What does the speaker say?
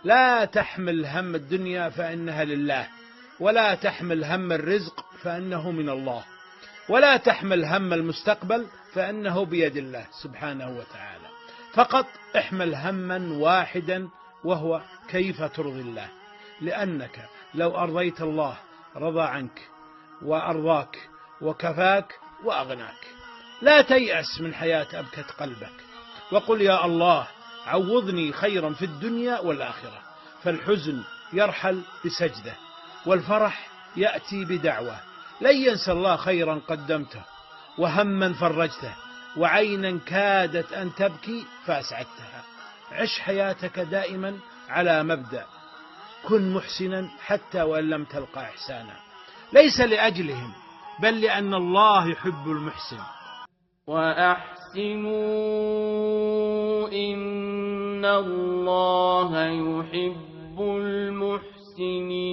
لا تحمل هم الدنيا فإنها لله، ولا تحمل هم الرزق فإنه من الله، ولا تحمل هم المستقبل فإنه بيد الله سبحانه وتعالى. فقط احمل هما واحدا، وهو كيف ترضي الله، لأنك لو أرضيت الله رضى عنك وأرضاك وكفاك وأغناك. لا تيأس من حياة أبكت قلبك، وقل يا الله عوضني خيرا في الدنيا والآخرة. فالحزن يرحل بسجدة، والفرح يأتي بدعوة. لن ينسى الله خيرا قدمته، وهما فرجته، وعينا كادت أن تبكي فأسعدتها. عش حياتك دائما على مبدأ كن محسنا حتى وإن لم تلقى إحسانا، ليس لأجلهم بل لأن الله يحب المحسن. وأحسنوا إن الله يحب المحسنين.